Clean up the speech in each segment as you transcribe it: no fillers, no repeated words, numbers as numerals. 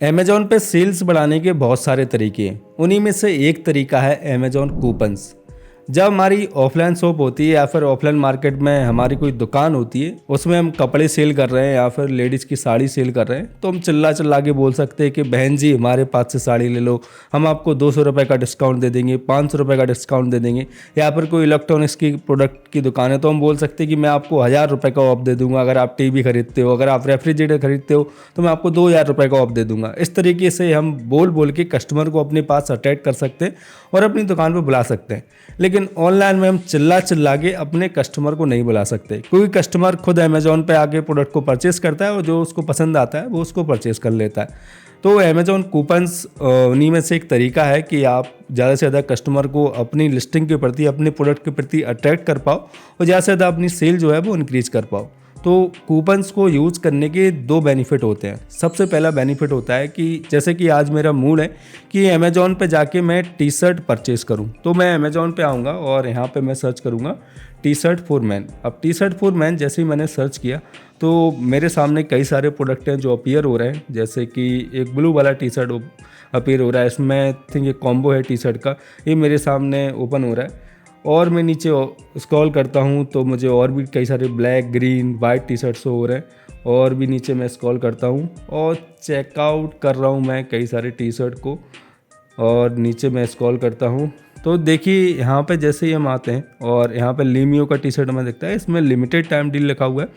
Amazon पे sales बढ़ाने के बहुत सारे तरीके हैं। उन्हीं में से एक तरीका है अमेज़न कूपन्स। जब हमारी ऑफलाइन शॉप होती है या फिर ऑफलाइन मार्केट में हमारी कोई दुकान होती है, उसमें हम कपड़े सेल कर रहे हैं या फिर लेडीज़ की साड़ी सेल कर रहे हैं, तो हम चिल्ला चिल्ला के बोल सकते हैं कि बहन जी हमारे पास से साड़ी ले लो, हम आपको 200 रुपये का डिस्काउंट दे देंगे, 500 रुपये का डिस्काउंट दे देंगे। या फिर कोई इलेक्ट्रॉनिक्स की प्रोडक्ट की दुकान है तो हम बोल सकते हैं कि मैं आपको 1000 रुपये का ऑफ दे दूंगा। अगर आप टीवी खरीदते हो, अगर आप रेफ्रिजरेटर खरीदते हो तो मैं आपको 2000 रुपये का ऑफ दे दूंगा। इस तरीके से हम बोल बोल के कस्टमर को अपने पास अट्रैक्ट कर सकते हैं और अपनी दुकान पर बुला सकते हैं। लेकिन ऑनलाइन में हम चिल्ला चिल्ला के अपने कस्टमर को नहीं बुला सकते, क्योंकि कस्टमर खुद अमेज़ॉन पे आके प्रोडक्ट को परचेस करता है और जो उसको पसंद आता है वो उसको परचेस कर लेता है। तो अमेज़ॉन कूपन्स उन्हीं में से एक तरीका है कि आप ज़्यादा से ज़्यादा कस्टमर को अपनी लिस्टिंग के प्रति, अपने प्रोडक्ट के प्रति अट्रैक्ट कर पाओ और ज़्यादा से ज़्यादा अपनी सेल जो है वो इंक्रीज कर पाओ। तो कूपन्स को यूज़ करने के दो बेनिफिट होते हैं। सबसे पहला बेनिफिट होता है कि जैसे कि आज मेरा मूड है कि अमेज़ॉन पे जाके मैं टी शर्ट परचेज़ करूं, तो मैं अमेज़ॉन पे आऊँगा और यहाँ पे मैं सर्च करूँगा टी शर्ट फॉर मैन। अब टी शर्ट फॉर मैन जैसे ही मैंने सर्च किया तो मेरे सामने कई सारे प्रोडक्ट हैं जो अपीयर हो रहे हैं। जैसे कि एक ब्लू वाला टी शर्ट अपीयर हो रहा है, इसमें आई थिंक ये कॉम्बो है टी शर्ट का, ये मेरे सामने ओपन हो रहा है। और मैं नीचे स्क्रॉल करता हूँ तो मुझे और भी कई सारे black, green, white T shirts हो रहे हैं। और भी नीचे मैं स्क्रॉल करता हूँ और चेकआउट कर रहा हूँ मैं कई सारे टी शर्ट को, और नीचे मैं स्क्रॉल करता हूँ तो देखिए यहाँ पे जैसे ही हम आते हैं और यहाँ पे लीमियो का टी शर्ट हमें दिखता है, इसमें लिमिटेड टाइम डील लिखा हुआ है।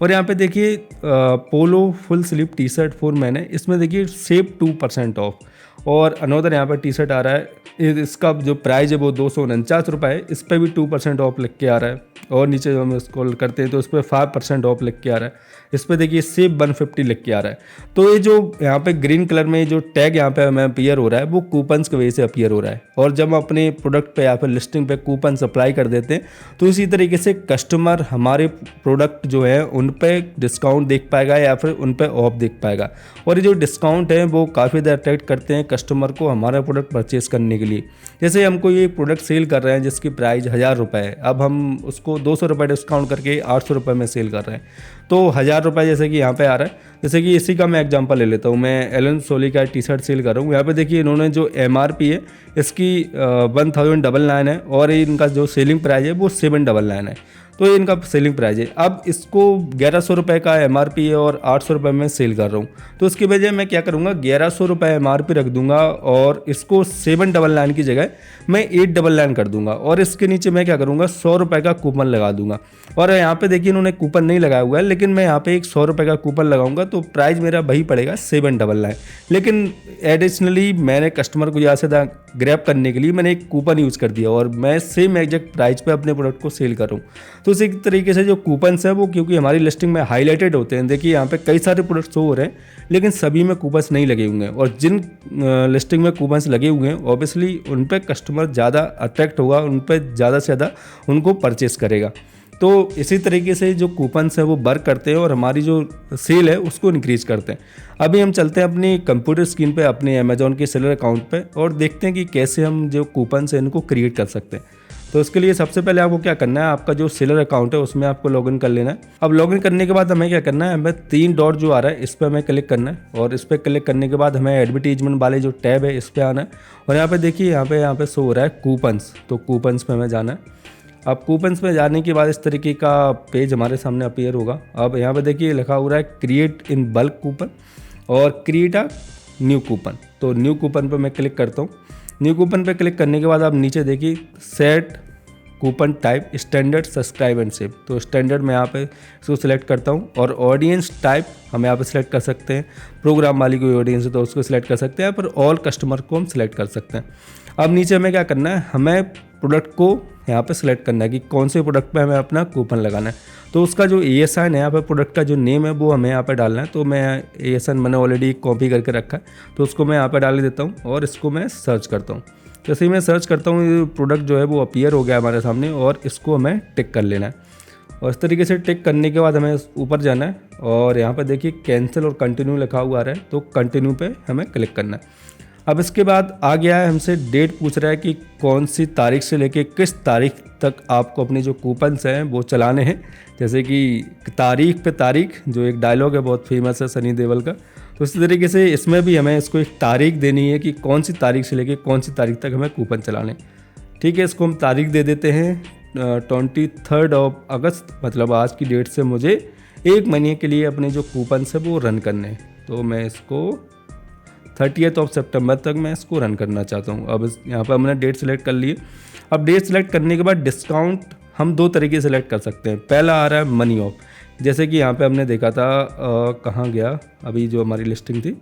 और यहाँ पे देखिए polo full sleeve T shirt for man है, इसमें देखिए सेव 2% ऑफ। और अनोदर यहाँ पर टी शर्ट आ रहा है, इसका जो प्राइस है वो 249 रुपये है, इस पर भी 2% ऑफ लिख के आ रहा है। और नीचे जो हम स्क्रॉल करते हैं तो उस पर 5% ऑफ लिख के आ रहा है, इस पर देखिए सेव 150 लिख के आ रहा है। तो ये जो यहाँ पे ग्रीन कलर में जो टैग यहाँ पे हमें अपीयर हो रहा है वो कूपन्स की वजह से अपीयर हो रहा है। और जब हम अपने प्रोडक्ट पे या फिर लिस्टिंग पे कूपन अप्लाई कर देते हैं तो इसी तरीके से कस्टमर हमारे प्रोडक्ट जो है उन पे डिस्काउंट देख पाएगा या फिर उन पे ऑफ देख पाएगा। और ये जो डिस्काउंट है वो काफ़ी ज़्यादा अट्रैक्ट करते हैं कस्टमर को हमारा प्रोडक्ट परचेज़ करने के लिए। जैसे हमको ये प्रोडक्ट सेल कर रहे हैं जिसकी प्राइस 1000 रुपये है, अब हम उसको 200 रुपये डिस्काउंट करके 800 रुपये में सेल कर रहे हैं, तो 1000 रुपये जैसे कि यहाँ पे आ रहा है। जैसे कि इसी का मैं एग्जांपल ले लेता हूँ, मैं एलन सोली का टी शर्ट सेल कर रहा हूँ। यहाँ पे देखिए इन्होंने जो MRP है इसकी 1099 है और इनका जो सेलिंग प्राइस है वो 799 है, तो ये इनका सेलिंग प्राइस है। अब इसको 1100 रुपये का MRP है और 800 रुपये में सेल कर रहा हूँ, तो इसकी वजह मैं क्या करूँगा 1100 रुपये MRP रख दूंगा और इसको 799 की जगह मैं 899 कर दूंगा। और इसके नीचे मैं क्या करूँगा 100 रुपये का कूपन लगा दूंगा। और यहाँ पे देखिए इन्होंने कूपन नहीं लगाया हुआ है, लेकिन मैं यहाँ पे एक 100 रुपये का कूपन लगाऊंगा तो प्राइस मेरा वही पड़ेगा 799। लेकिन एडिशनली मैंने कस्टमर को ज़्यादा से ज़्यादा ग्रैब करने के लिए मैंने एक कूपन यूज़ कर दिया और मैं सेम एग्जैक्ट प्राइस पे अपने प्रोडक्ट को सेल कर रहा हूँ। तो इसी तरीके से जो कूपन्स है वो क्योंकि हमारी लिस्टिंग में हाईलाइटेड होते हैं, देखिए यहाँ पे कई सारे प्रोडक्ट्स हो रहे हैं लेकिन सभी में कूपन्स नहीं लगे हुए हैं। और जिन लिस्टिंग में कूपन्स लगे हुए हैं ऑब्वियसली उन पर कस्टमर ज़्यादा अट्रैक्ट होगा, उन पर ज़्यादा से ज़्यादा उनको परचेस करेगा। तो इसी तरीके से जो कूपन्स हैं वो वर्क करते हैं और हमारी जो सेल है उसको इंक्रीज करते हैं। अभी हम चलते हैं अपनी कंप्यूटर स्क्रीन पे अपने अमेज़ॉन के सेलर अकाउंट पे और देखते हैं कि कैसे हम जो कूपन्स हैं इनको क्रिएट कर सकते हैं। तो इसके लिए सबसे पहले आपको क्या करना है, आपका जो सेलर अकाउंट है उसमें आपको लॉगिन कर लेना है। अब लॉगिन करने के बाद हमें क्या करना है, हमें 3 डॉट जो आ रहा है इस पर हमें क्लिक करना है और इस पर क्लिक करने के बाद हमें एडवर्टीजमेंट वाले जो टैब है इस पर आना है। और यहाँ पे देखिए यहाँ पे शो हो रहा है कूपन्स, तो कूपन्स पे हमें जाना है। अब कूपन्स में जाने के बाद इस तरीके का पेज हमारे सामने अपीयर होगा। अब यहाँ पे देखिए लिखा हो रहा है क्रिएट इन बल्क कूपन और क्रिएट अ न्यू कूपन। तो न्यू कूपन पर मैं क्लिक करता हूँ। न्यू कूपन पे क्लिक करने के बाद आप नीचे देखिए set coupon type standard subscribe and save, तो स्टैंडर्ड मैं यहाँ पे इसको सिलेक्ट करता हूँ। और ऑडियंस टाइप हम यहाँ पे सिलेक्ट कर सकते हैं, प्रोग्राम वाली कोई ऑडियंस है तो उसको सिलेक्ट कर सकते हैं, पर ऑल कस्टमर को हम सिलेक्ट कर सकते हैं। अब नीचे हमें क्या करना है, हमें प्रोडक्ट को यहाँ पे सिलेक्ट करना है कि कौन से प्रोडक्ट पे हमें अपना कूपन लगाना है। तो उसका जो ASIN है यहाँ पे प्रोडक्ट का जो नेम है वो हमें यहाँ पे डालना है। तो मैं ASIN मैंने ऑलरेडी कॉपी करके रखा है तो उसको मैं यहाँ पे डाल देता हूँ और इसको मैं सर्च करता हूँ। जैसे ही मैं सर्च करता हूँ ये प्रोडक्ट जो है वो अपीयर हो गया हमारे सामने और इसको हमें टिक कर लेना है। और इस तरीके से टिक करने के बाद हमें ऊपर जाना है और यहाँ पे देखिए कैंसिल और कंटिन्यू लिखा हुआ आ रहा है, तो कंटिन्यू पे हमें क्लिक करना है। अब इसके बाद आ गया है, हमसे डेट पूछ रहा है कि कौन सी तारीख से लेके किस तारीख तक आपको अपने जो कूपन्स हैं वो चलाने हैं। जैसे कि तारीख पे तारीख, जो एक डायलॉग है बहुत फेमस है सनी देओल का, तो इसी तरीके से इसमें भी हमें इसको एक तारीख देनी है कि कौन सी तारीख से लेके कौन सी तारीख तक हमें कूपन चलाने। ठीक है, इसको हम तारीख दे देते हैं 23 अगस्त, मतलब आज की डेट से मुझे 1 महीने के लिए अपने जो कूपन है वो रन करने हैं। तो मैं इसको 30 सितंबर तक मैं इसको रन करना चाहता हूँ। अब यहाँ पर हमने डेट सेलेक्ट कर ली। अब डेट सेलेक्ट करने के बाद डिस्काउंट हम 2 तरीके से सेलेक्ट कर सकते हैं। पहला आ रहा है मनी ऑफ, जैसे कि यहाँ पे हमने देखा था कहाँ गया अभी जो हमारी लिस्टिंग थी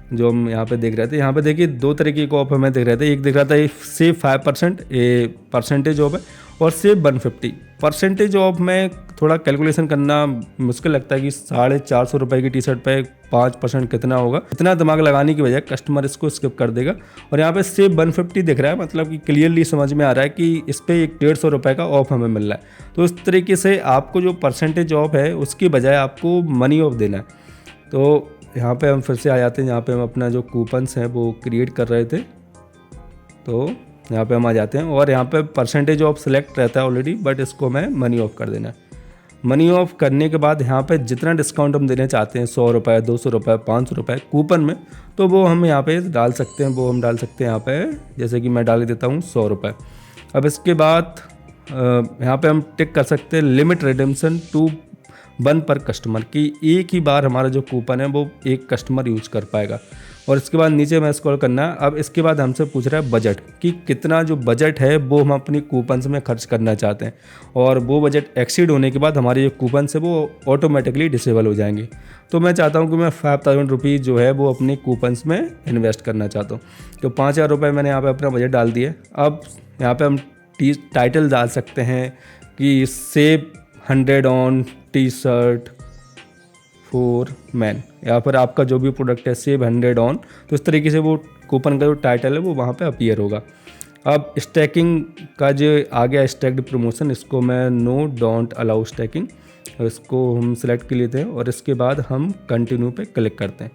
जो हम यहाँ पे देख रहे थे। यहाँ पे देखिए 2 तरीके को ऑफ हमें देख रहे थे। एक दिख रहा था ये सेव 5%, ये परसेंटेज ऑफ है, और सेव 150 परसेंटेज ऑफ में थोड़ा कैलकुलेशन करना मुश्किल लगता है कि 450 रुपये की टी शर्ट पे 5% कितना होगा। इतना दिमाग लगाने की बजाय कस्टमर इसको स्किप कर देगा। और यहाँ पे सेव 150 दिख रहा है, मतलब कि क्लियरली समझ में आ रहा है कि इस पर 150 रुपये का ऑफ हमें मिल रहा है। तो इस तरीके से आपको जो परसेंटेज ऑफ है उसकी बजाय आपको मनी ऑफ देना है। तो यहाँ पे हम फिर से आ जाते हैं, यहाँ पे हम अपना जो कूपन्स हैं वो क्रिएट कर रहे थे। तो यहाँ पे हम आ जाते हैं और यहाँ पे परसेंटेज ऑफ सेलेक्ट रहता है ऑलरेडी, बट इसको हमें मनी ऑफ कर देना है। मनी ऑफ करने के बाद यहाँ पे जितना डिस्काउंट हम देना चाहते हैं 100 रुपये, 200 रुपये, 500 रुपये कूपन में, तो वो हम यहाँ पे डाल सकते हैं। वो हम डाल सकते हैं यहाँ पे, जैसे कि मैं डाल देता हूँ 100 रुपये। अब इसके बाद यहाँ पे हम टिक कर सकते हैं लिमिट रिडेम्पशन टू 1 पर कस्टमर, की एक ही बार हमारा जो कूपन है वो एक कस्टमर यूज कर पाएगा। और इसके बाद नीचे में स्क्रॉल करना है। अब इसके बाद हमसे पूछ रहा है बजट, कि कितना जो बजट है वो हम अपनी कूपन्स में खर्च करना चाहते हैं, और वो बजट एक्सीड होने के बाद हमारे जो कूपन्स है वो ऑटोमेटिकली डिसेबल हो जाएंगे। तो मैं चाहता हूँ कि मैं 5000 रुपीज़ जो है वो अपने कूपन्स में इन्वेस्ट करना चाहता हूँ। तो 5000 रुपये मैंने यहाँ पर अपना बजट डाल दिया। अब यहाँ पर हम टाइटल डाल सकते हैं कि save 100 on T shirt for man, या फिर आपका जो भी प्रोडक्ट है सेव 100 ऑन। तो इस तरीके से वो कूपन का जो टाइटल है वो वहाँ पे अपीयर होगा। अब स्टैकिंग का जो आ गया स्टैक्ड प्रमोशन, इसको मैं नो डोंट अलाउ स्टैकिंग, इसको हम सेलेक्ट कर लेते हैं और इसके बाद हम कंटिन्यू पे क्लिक करते हैं।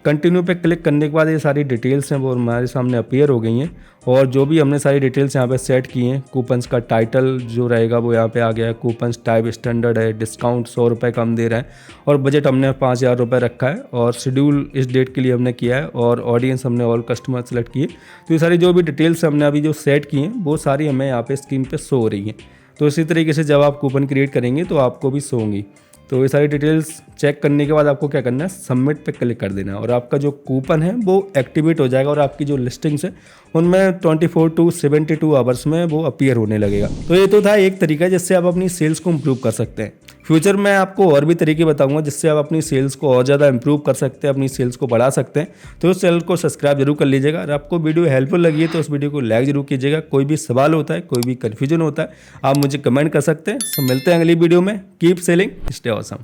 कंटिन्यू पे क्लिक करने के बाद ये सारी डिटेल्स हैं वो हमारे सामने अपीयर हो गई हैं, और जो भी हमने सारी डिटेल्स यहाँ पे सेट की हैं, कूपन्स का टाइटल जो रहेगा वो यहाँ पे आ गया है, कूपन्स टाइप स्टैंडर्ड है, डिस्काउंट 100 रुपये का हम दे रहे हैं, और बजट हमने 5000 रुपये रखा है, और शेड्यूल इस डेट के लिए हमने किया है, और ऑडियंस हमने ऑल कस्टमर सेलेक्ट किए। तो ये सारी जो भी डिटेल्स हमने अभी जो सेट की हैं वो सारी हमें यहाँ पे स्क्रीन पर शो हो रही हैं। तो इसी तरीके से जब आप कूपन क्रिएट करेंगे तो आपको भी शो होंगी। तो ये सारी डिटेल्स चेक करने के बाद आपको क्या करना है, सबमिट पे क्लिक कर देना है, और आपका जो कूपन है वो एक्टिवेट हो जाएगा, और आपकी जो लिस्टिंग्स है उनमें 24 to 72 आवर्स में वो अपीयर होने लगेगा। तो ये तो था एक तरीका जिससे आप अपनी सेल्स को इम्प्रूव कर सकते हैं। फ्यूचर में आपको और भी तरीके बताऊंगा जिससे आप अपनी सेल्स को और ज़्यादा इंप्रूव कर सकते हैं, अपनी सेल्स को बढ़ा सकते हैं। तो उस चैनल को सब्सक्राइब जरूर कर लीजिएगा। अगर आपको वीडियो हेल्पफुल लगी है तो उस वीडियो को लाइक जरूर कीजिएगा। कोई भी सवाल होता है, कोई भी कन्फ्यूजन होता है, आप मुझे कमेंट कर सकते हैं। सो मिलते हैं अगली वीडियो में। Keep selling, stay awesome.